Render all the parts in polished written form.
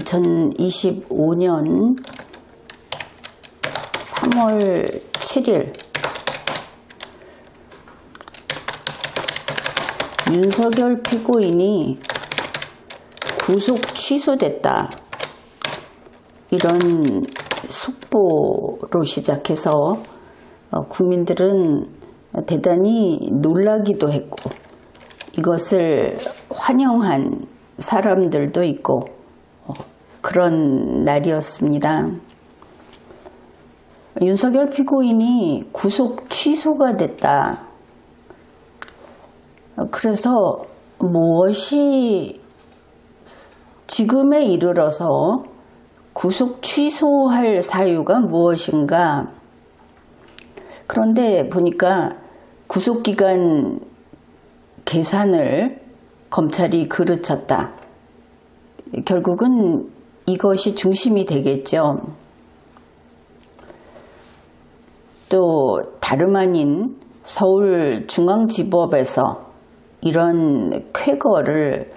2025년 3월 7일 윤석열 피고인이 구속 취소됐다. 이런 속보로 시작해서 국민들은 대단히 놀라기도 했고 이것을 환영한 사람들도 있고 그런 날이었습니다. 윤석열 피고인이 구속 취소가 됐다. 그래서 무엇이 지금에 이르러서 구속 취소할 사유가 무엇인가? 그런데 보니까 구속기간 계산을 검찰이 그르쳤다. 결국은 이것이 중심이 되겠죠. 또 다름 아닌 서울중앙지법에서 이런 쾌거를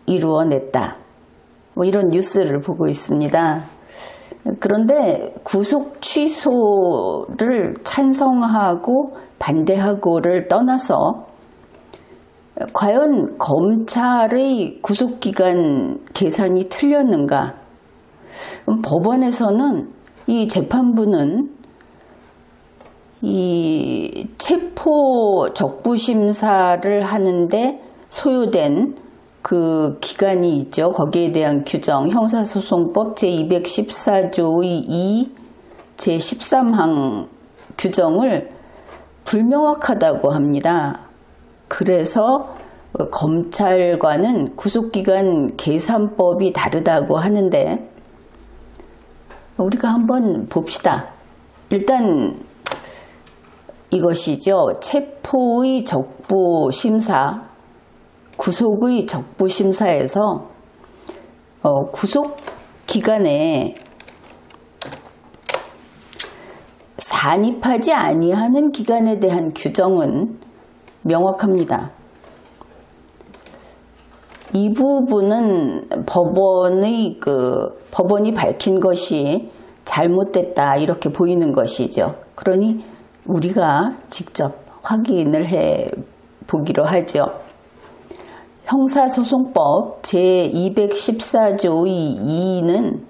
이루어냈다. 이런 뉴스를 보고 있습니다. 그런데 구속 취소를 찬성하고 반대하고를 떠나서 과연 검찰의 구속기간 계산이 틀렸는가? 법원에서는 이 재판부는 이 체포 적부심사를 하는데 소요된 그 기간이 있죠. 거기에 대한 규정, 형사소송법 제214조의 2, 제13항 규정을 불명확하다고 합니다. 그래서 검찰과는 구속기간 계산법이 다르다고 하는데 우리가 한번 봅시다. 일단 이것이죠. 체포의 적부심사, 구속의 적부심사에서 구속기간에 산입하지 아니하는 기간에 대한 규정은 명확합니다. 이 부분은 법원이 밝힌 것이 잘못됐다 이렇게 보이는 것이죠. 그러니 우리가 직접 확인을 해 보기로 하죠. 형사소송법 제214조의 2는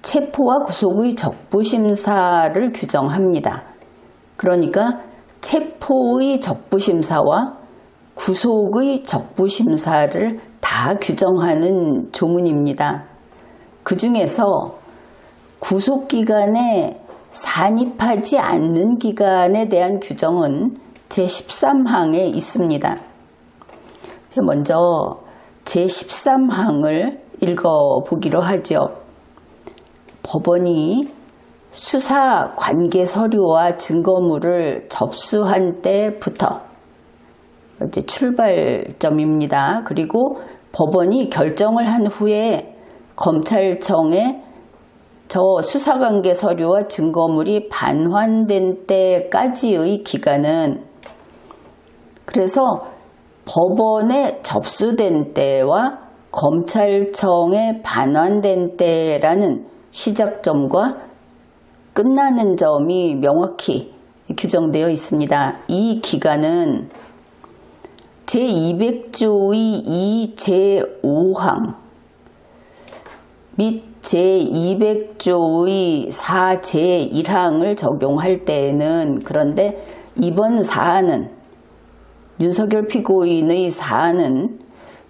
체포와 구속의 적부심사를 규정합니다. 그러니까 체포의 적부심사와 구속의 적부심사를 다 규정하는 조문입니다. 그 중에서 구속기간에 산입하지 않는 기간에 대한 규정은 제13항에 있습니다. 먼저 제13항을 읽어보기로 하죠. 법원이 수사 관계 서류와 증거물을 접수한 때부터 이제 출발점입니다. 그리고 법원이 결정을 한 후에 검찰청에 저 수사관계 서류와 증거물이 반환된 때까지의 기간은 그래서 법원에 접수된 때와 검찰청에 반환된 때라는 시작점과 끝나는 점이 명확히 규정되어 있습니다. 이 기간은 제200조의 2 제5항 및 제200조의 4 제1항을 적용할 때에는 그런데 이번 사안은 윤석열 피고인의 사안은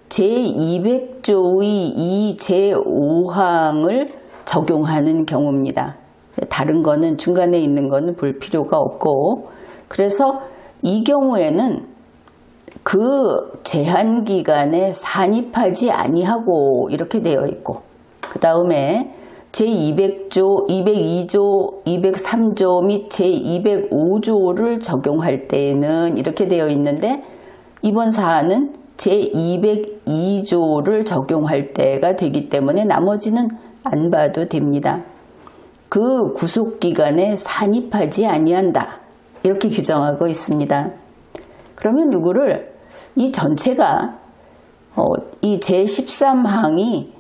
제200조의 2 제5항을 적용하는 경우입니다. 다른 거는 중간에 있는 거는 볼 필요가 없고 그래서 이 경우에는 그 제한기간에 산입하지 아니하고 이렇게 되어 있고 그 다음에 제200조, 202조, 203조 및 제205조를 적용할 때에는 이렇게 되어 있는데 이번 사안은 제202조를 적용할 때가 되기 때문에 나머지는 안 봐도 됩니다. 그 구속기간에 산입하지 아니한다. 이렇게 규정하고 있습니다. 그러면 이거를 이 전체가 이 제13항이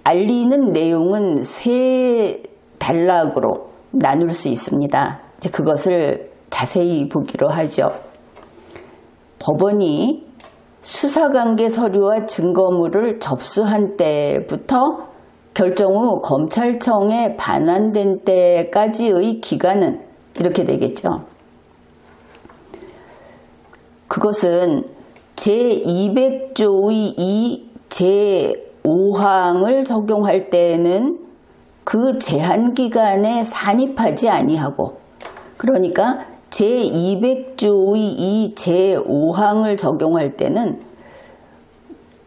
알리는 내용은 세 단락으로 나눌 수 있습니다. 이제 그것을 자세히 보기로 하죠. 법원이 수사관계 서류와 증거물을 접수한 때부터 결정 후 검찰청에 반환된 때까지의 기간은 이렇게 되겠죠. 그것은 제200조의 2 제5항을 적용할 때에는 그 제한기간에 산입하지 아니하고, 그러니까 제200조의 2 제5항을 적용할 때는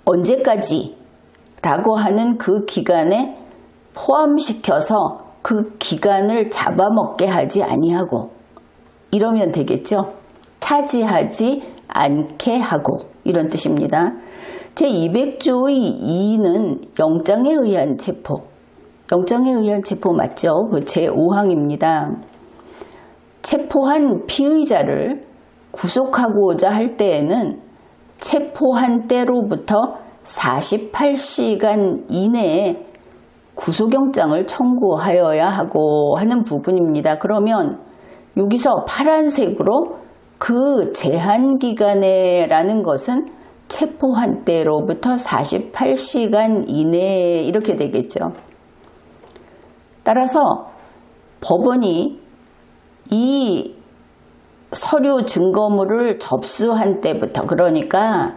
언제까지 라고 하는 그 기간에 포함시켜서 그 기간을 잡아먹게 하지 아니하고, 이러면 되겠죠. 차지하지 않게 하고, 이런 뜻입니다. 제200조의 2는 영장에 의한 체포, 영장에 의한 체포 맞죠? 그 제5항입니다. 체포한 피의자를 구속하고자 할 때에는 체포한 때로부터 48시간 이내에 구속영장을 청구하여야 하고 하는 부분입니다. 그러면 여기서 파란색으로 그 제한기간에라는 것은 체포한 때로부터 48시간 이내에 이렇게 되겠죠. 따라서 법원이 이 서류 증거물을 접수한 때부터, 그러니까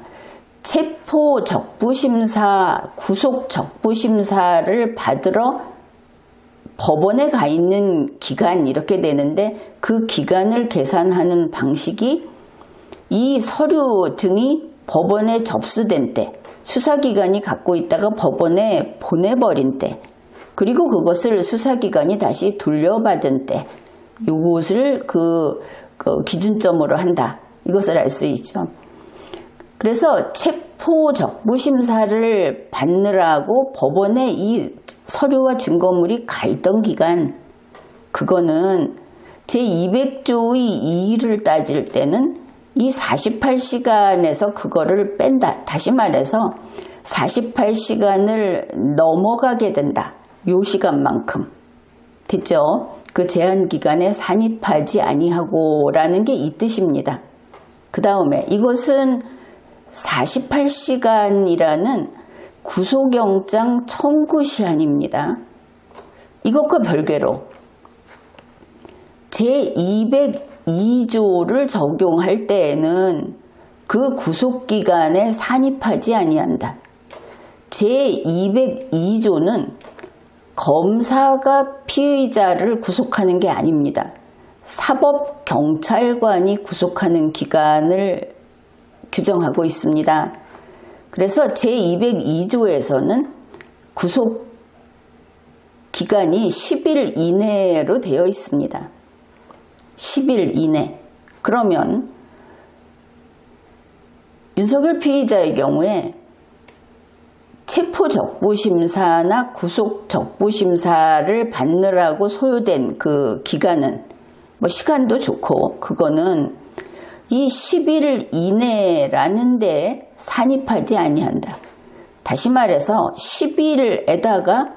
체포 적부심사, 구속 적부심사를 받으러 법원에 가 있는 기간 이렇게 되는데, 그 기간을 계산하는 방식이 이 서류 등이 법원에 접수된 때, 수사기관이 갖고 있다가 법원에 보내버린 때, 그리고 그것을 수사기관이 다시 돌려받은 때, 이것을 그 기준점으로 한다. 이것을 알 수 있죠. 그래서 체포 적부심사를 받느라고 법원에 이 서류와 증거물이 가 있던 기간, 그거는 제200조의 2를 따질 때는 이 48시간에서 그거를 뺀다. 다시 말해서 48시간을 넘어가게 된다. 요 시간만큼. 됐죠? 그 제한기간에 산입하지 아니하고 라는 게 이 뜻입니다. 그 다음에 이것은 48시간이라는 구속영장 청구 시한입니다. 이것과 별개로 제202조를 적용할 때에는 그 구속기간에 산입하지 아니한다. 제202조는 검사가 피의자를 구속하는 게 아닙니다. 사법경찰관이 구속하는 기간을 규정하고 있습니다. 그래서 제202조에서는 구속 기간이 10일 이내로 되어 있습니다. 10일 이내. 그러면 윤석열 피의자의 경우에 체포 적부심사나 구속 적부심사를 받느라고 소요된 그 기간은 뭐 시간도 좋고, 그거는 이 10일 이내라는 데 산입하지 아니한다. 다시 말해서 10일에다가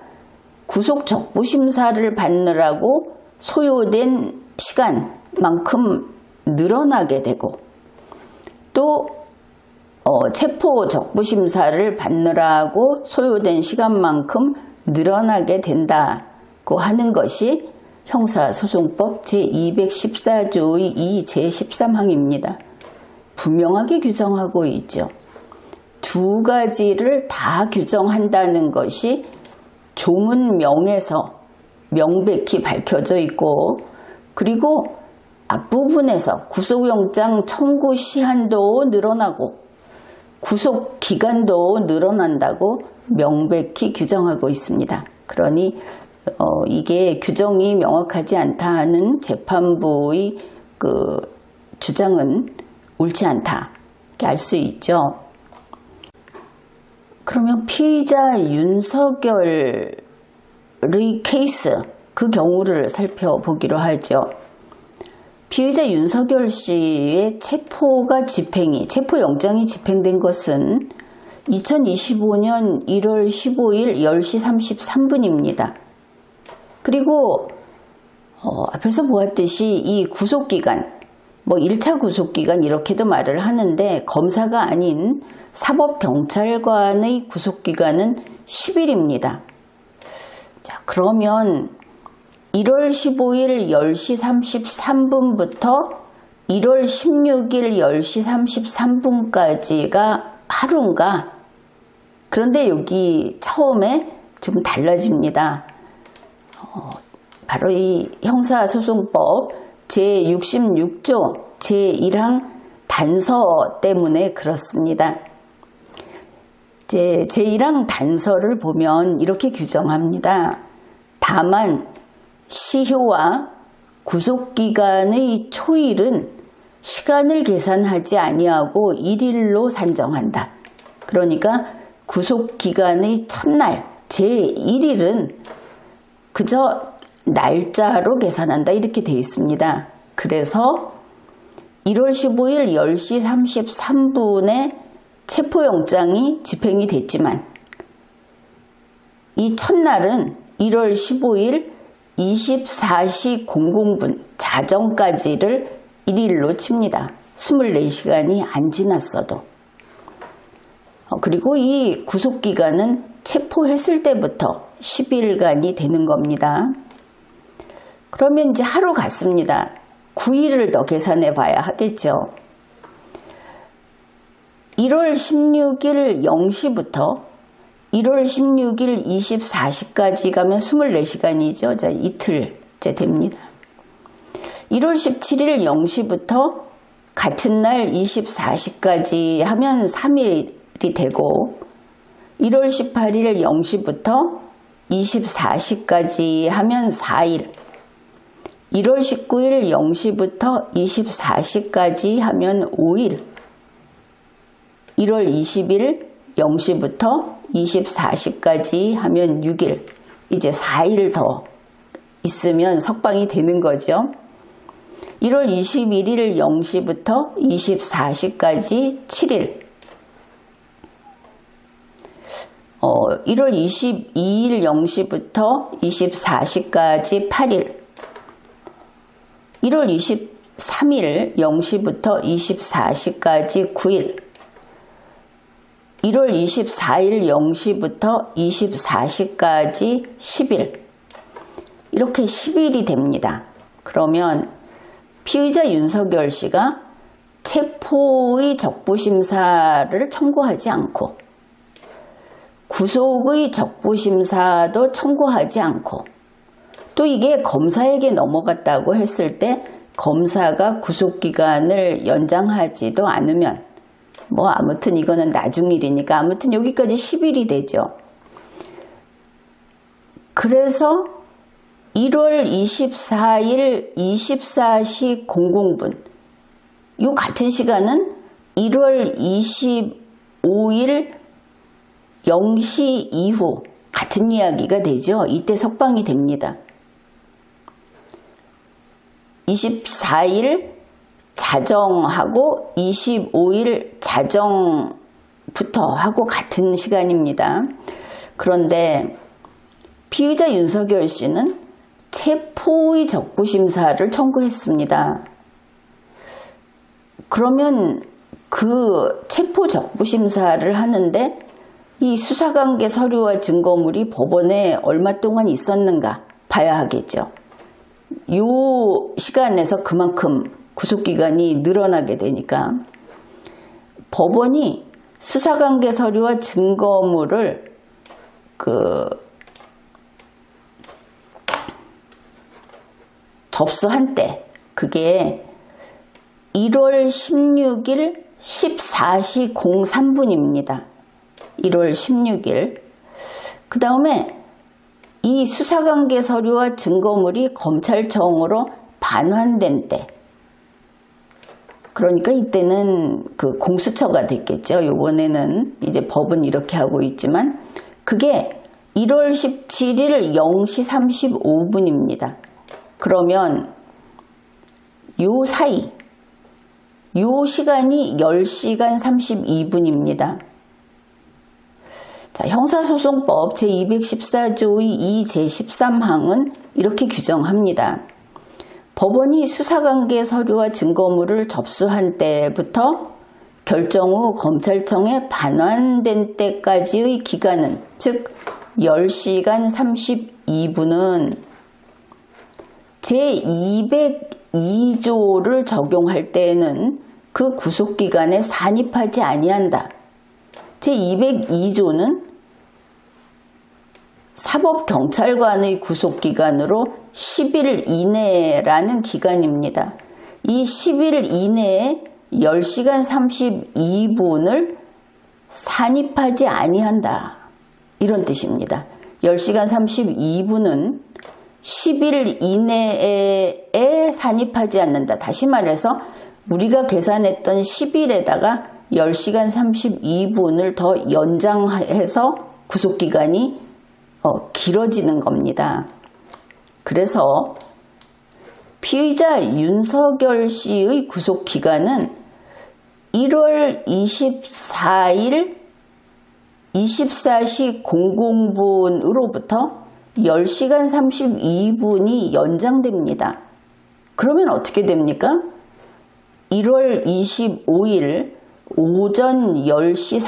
구속 적부심사를 받느라고 소요된 시간만큼 늘어나게 되고, 또 체포 적부심사를 받느라고 소요된 시간만큼 늘어나게 된다고 하는 것이 형사소송법 제214조의 2 제13항입니다. 분명하게 규정하고 있죠. 두 가지를 다 규정한다는 것이 조문명에서 명백히 밝혀져 있고, 그리고 앞부분에서 구속영장 청구 시한도 늘어나고 구속 기간도 늘어난다고 명백히 규정하고 있습니다. 그러니 이게 규정이 명확하지 않다는 재판부의 그 주장은 옳지 않다, 이렇게 알 수 있죠. 그러면 피의자 윤석열의 케이스, 그 경우를 살펴보기로 하죠. 피의자 윤석열 씨의 체포영장이 집행된 것은 2025년 1월 15일 10시 33분입니다. 그리고 앞에서 보았듯이 이 구속기간, 뭐 1차 구속기간 이렇게도 말을 하는데 검사가 아닌 사법경찰관의 구속기간은 10일입니다. 자, 그러면 1월 15일 10시 33분부터 1월 16일 10시 33분까지가 하루인가? 그런데 여기 처음에 좀 달라집니다. 바로 이 형사소송법 제66조 제1항 단서 때문에 그렇습니다. 제1항 단서를 보면 이렇게 규정합니다. 다만 시효와 구속기간의 초일은 시간을 계산하지 아니하고 1일로 산정한다. 그러니까 구속기간의 첫날 제1일은 그저 날짜로 계산한다 이렇게 되어 있습니다. 그래서 1월 15일 10시 33분에 체포영장이 집행이 됐지만 이 첫날은 1월 15일 24시 00분 자정까지를 1일로 칩니다. 24시간이 안 지났어도. 그리고 이 구속기간은 체포했을 때부터 10일간이 되는 겁니다. 그러면 이제 하루 갔습니다. 9일을 더 계산해 봐야 하겠죠. 1월 16일 0시부터 1월 16일 24시까지 가면 24시간이죠. 자, 이틀째 됩니다. 1월 17일 0시부터 같은 날 24시까지 하면 3일이 되고 1월 18일 0시부터 24시까지 하면 4일 1월 19일 0시부터 24시까지 하면 5일 1월 20일 0시부터 24시까지 하면 6일 이제 4일 더 있으면 석방이 되는 거죠. 1월 21일 0시부터 24시까지 7일 1월 22일 0시부터 24시까지 8일 1월 23일 0시부터 24시까지 9일 1월 24일 0시부터 24시까지 10일 이렇게 10일이 됩니다. 그러면 피의자 윤석열 씨가 체포의 적부심사를 청구하지 않고 구속의 적부심사도 청구하지 않고 또 이게 검사에게 넘어갔다고 했을 때 검사가 구속기간을 연장하지도 않으면 뭐 아무튼 이거는 나중 일이니까 아무튼 여기까지 10일이 되죠. 그래서 1월 24일 24시 00분 요 같은 시간은 1월 25일 0시 이후 같은 이야기가 되죠. 이때 석방이 됩니다. 24일 자정하고 25일 자정부터 하고 같은 시간입니다. 그런데 피의자 윤석열 씨는 체포의 적부심사를 청구했습니다. 그러면 그 체포 적부심사를 하는데 이 수사관계 서류와 증거물이 법원에 얼마 동안 있었는가 봐야 하겠죠. 이 시간에서 그만큼 구속기간이 늘어나게 되니까 법원이 수사관계 서류와 증거물을 접수한 때 그게 1월 16일 14시 03분입니다. 1월 16일. 그 다음에 이 수사관계 서류와 증거물이 검찰청으로 반환된 때 그러니까 이때는 그 공수처가 됐겠죠. 요번에는 이제 법은 이렇게 하고 있지만 그게 1월 17일 0시 35분입니다. 그러면 요 사이 요 시간이 10시간 32분입니다. 자, 형사소송법 제214조의 2 제13항은 이렇게 규정합니다. 법원이 수사관계 서류와 증거물을 접수한 때부터 결정 후 검찰청에 반환된 때까지의 기간은, 즉 10시간 32분은 제202조를 적용할 때에는 그 구속기간에 산입하지 아니한다. 제202조는 사법경찰관의 구속기간으로 10일 이내라는 기간입니다. 이 10일 이내에 10시간 32분을 산입하지 아니한다. 이런 뜻입니다. 10시간 32분은 10일 이내에 산입하지 않는다. 다시 말해서 우리가 계산했던 10일에다가 10시간 32분을 더 연장해서 구속기간이 길어지는 겁니다. 그래서 피의자 윤석열 씨의 구속기간은 1월 24일 24시 00분으로부터 10시간 32분이 연장됩니다. 그러면 어떻게 됩니까? 1월 25일 오전 10시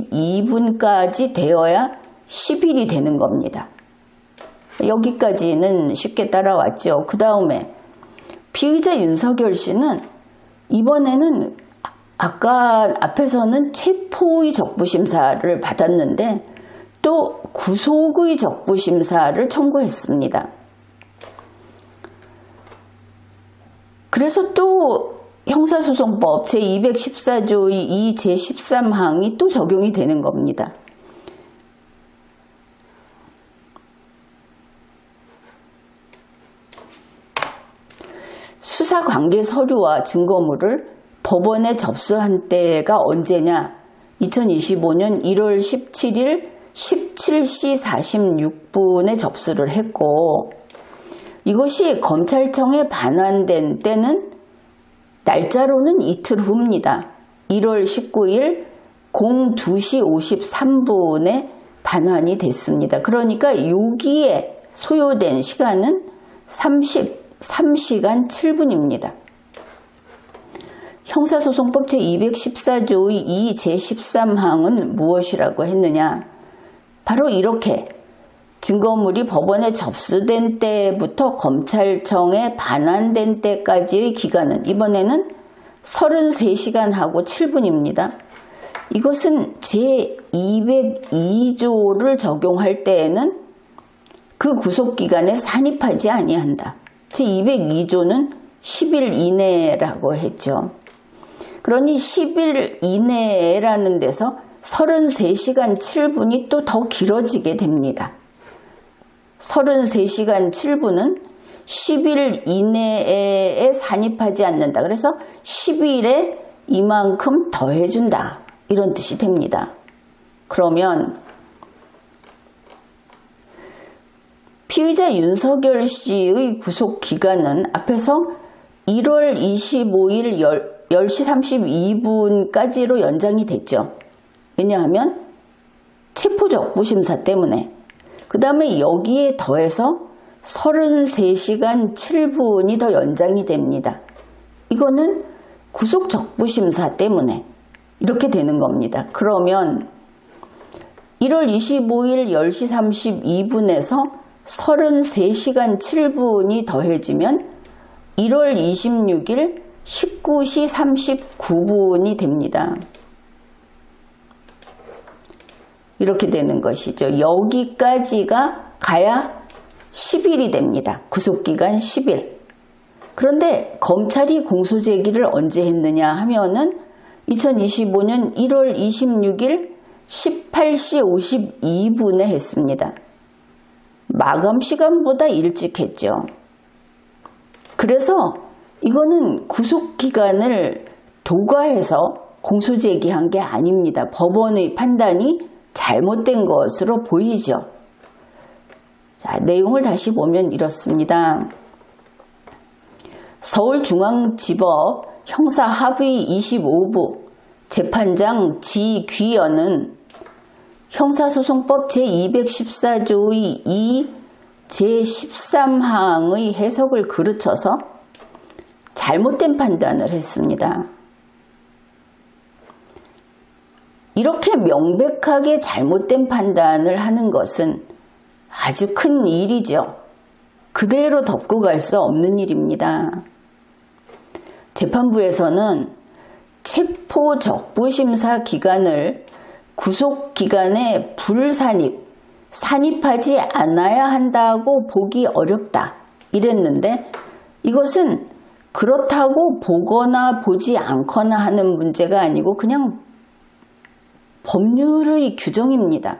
32분까지 되어야 10일이 되는 겁니다. 여기까지는 쉽게 따라왔죠. 그 다음에 피의자 윤석열 씨는 이번에는 아까 앞에서는 체포의 적부심사를 받았는데 또 구속의 적부심사를 청구했습니다. 그래서 또 형사소송법 제214조의 2 제13항이 또 적용이 되는 겁니다. 수사관계 서류와 증거물을 법원에 접수한 때가 언제냐? 2025년 1월 17일 17시 46분에 접수를 했고, 이것이 검찰청에 반환된 때는 날짜로는 이틀 후입니다. 1월 19일 02시 53분에 반환이 됐습니다. 그러니까 여기에 소요된 시간은 33시간 7분입니다. 형사소송법 제214조의 2 제13항은 무엇이라고 했느냐? 바로 이렇게 증거물이 법원에 접수된 때부터 검찰청에 반환된 때까지의 기간은 이번에는 33시간하고 7분입니다. 이것은 제202조를 적용할 때에는 그 구속기간에 산입하지 아니한다. 제202조는 10일 이내라고 했죠. 그러니 10일 이내라는 데서 33시간 7분이 또 더 길어지게 됩니다. 33시간 7분은 10일 이내에 산입하지 않는다. 그래서 10일에 이만큼 더해준다. 이런 뜻이 됩니다. 그러면 피의자 윤석열 씨의 구속기간은 앞에서 1월 25일 10시 32분까지로 연장이 됐죠. 왜냐하면 체포적부심사 때문에. 그 다음에 여기에 더해서 33시간 7분이 더 연장이 됩니다. 이거는 구속적부심사 때문에 이렇게 되는 겁니다. 그러면 1월 25일 10시 32분에서 33시간 7분이 더해지면 1월 26일 19시 39분이 됩니다. 이렇게 되는 것이죠. 여기까지가 가야 10일이 됩니다. 구속기간 10일. 그런데 검찰이 공소제기를 언제 했느냐 하면은 2025년 1월 26일 18시 52분에 했습니다. 마감 시간보다 일찍 했죠. 그래서 이거는 구속기간을 도과해서 공소제기한 게 아닙니다. 법원의 판단이 잘못된 것으로 보이죠. 자, 내용을 다시 보면 이렇습니다. 서울중앙지법 형사합의 25부 재판장 지귀연은 형사소송법 제214조의 2 제13항의 해석을 그르쳐서 잘못된 판단을 했습니다. 이렇게 명백하게 잘못된 판단을 하는 것은 아주 큰 일이죠. 그대로 덮고 갈 수 없는 일입니다. 재판부에서는 체포적부심사 기간을 구속기간에 산입하지 않아야 한다고 보기 어렵다 이랬는데, 이것은 그렇다고 보거나 보지 않거나 하는 문제가 아니고 그냥 법률의 규정입니다.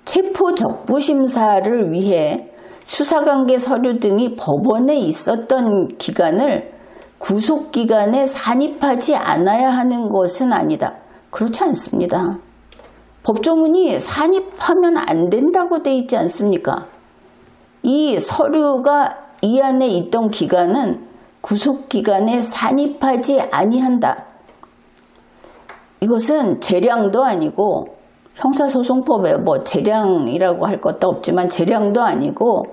체포적부심사를 위해 수사관계 서류 등이 법원에 있었던 기간을 구속기간에 산입하지 않아야 하는 것은 아니다. 그렇지 않습니다. 법조문이 산입하면 안 된다고 돼 있지 않습니까? 이 서류가 이 안에 있던 기간은 구속기간에 산입하지 아니한다. 이것은 재량도 아니고, 형사소송법에 재량이라고 할 것도 없지만 재량도 아니고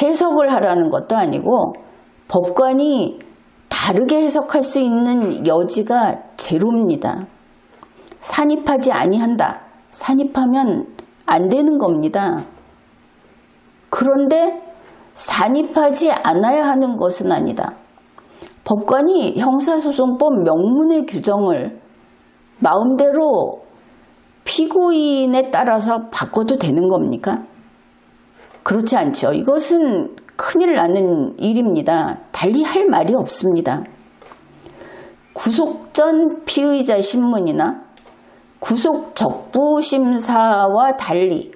해석을 하라는 것도 아니고 법관이 다르게 해석할 수 있는 여지가 제로입니다. 산입하지 아니한다. 산입하면 안 되는 겁니다. 그런데 산입하지 않아야 하는 것은 아니다. 법관이 형사소송법 명문의 규정을 마음대로 피고인에 따라서 바꿔도 되는 겁니까? 그렇지 않죠. 이것은 큰일 나는 일입니다. 달리 할 말이 없습니다. 구속 전 피의자 신문이나 구속 적부심사와 달리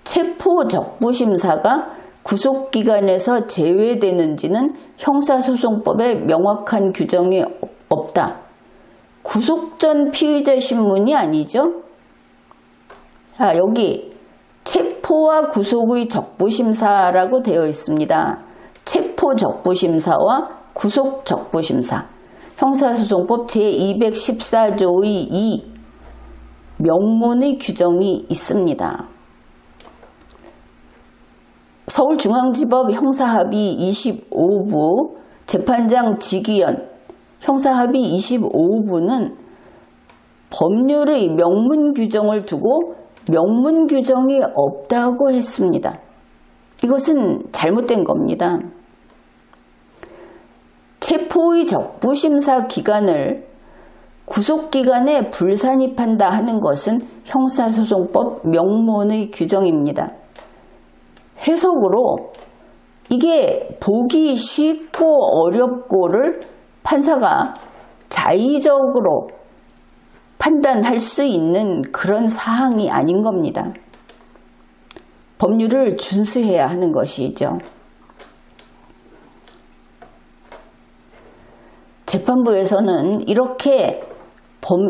체포 적부심사가 구속기간에서 제외되는지는 형사소송법에 명확한 규정이 없다. 구속 전 피의자 신문이 아니죠? 자, 여기 체포와 구속의 적부심사라고 되어 있습니다. 체포 적부심사와 구속 적부심사. 형사소송법 제214조의 2 명문의 규정이 있습니다. 서울중앙지법 형사합의 25부 재판장 직위원 형사합의 25부는 법률의 명문 규정을 두고 명문 규정이 없다고 했습니다. 이것은 잘못된 겁니다. 체포의 적부심사 기간을 구속기간에 불산입한다 하는 것은 형사소송법 명문의 규정입니다. 해석으로 이게 보기 쉽고 어렵고를 판사가 자의적으로 판단할 수 있는 그런 사항이 아닌 겁니다. 법률을 준수해야 하는 것이죠. 재판부에서는 이렇게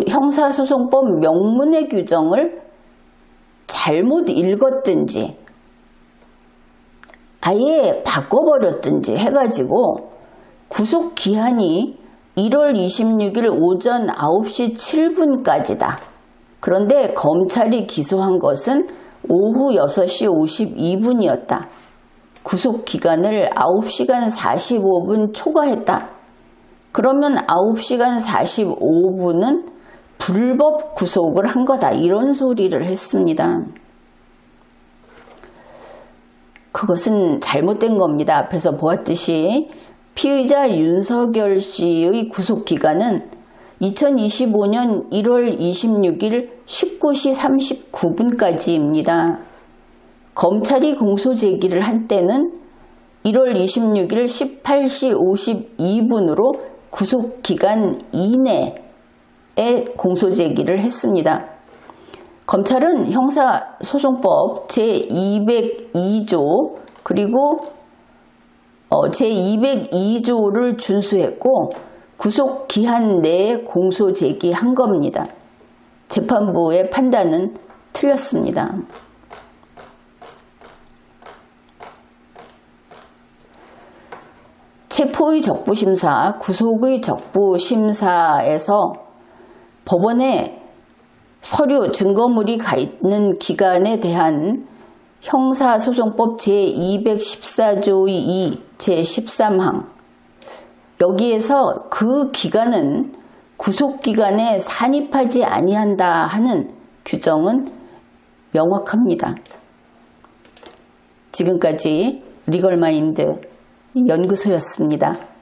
형사소송법 명문의 규정을 잘못 읽었든지 아예 바꿔버렸든지 해가지고 구속기한이 1월 26일 오전 9시 7분까지다. 그런데 검찰이 기소한 것은 오후 6시 52분이었다. 구속기간을 9시간 45분 초과했다. 그러면 9시간 45분은 불법 구속을 한 거다. 이런 소리를 했습니다. 그것은 잘못된 겁니다. 앞에서 보았듯이 피의자 윤석열 씨의 구속기간은 2025년 1월 26일 19시 39분까지입니다. 검찰이 공소제기를 한 때는 1월 26일 18시 52분으로 구속기간 이내에 공소제기를 했습니다. 검찰은 형사소송법 제202조 그리고 제202조를 준수했고 구속기한 내에 공소제기한 겁니다. 재판부의 판단은 틀렸습니다. 체포의 적부심사, 구속의 적부심사에서 법원에 서류, 증거물이 가 있는 기관에 대한 형사소송법 제214조의 2, 제13항 여기에서 그 기관은 구속기관에 산입하지 아니한다 하는 규정은 명확합니다. 지금까지 리걸마인드 연구소였습니다.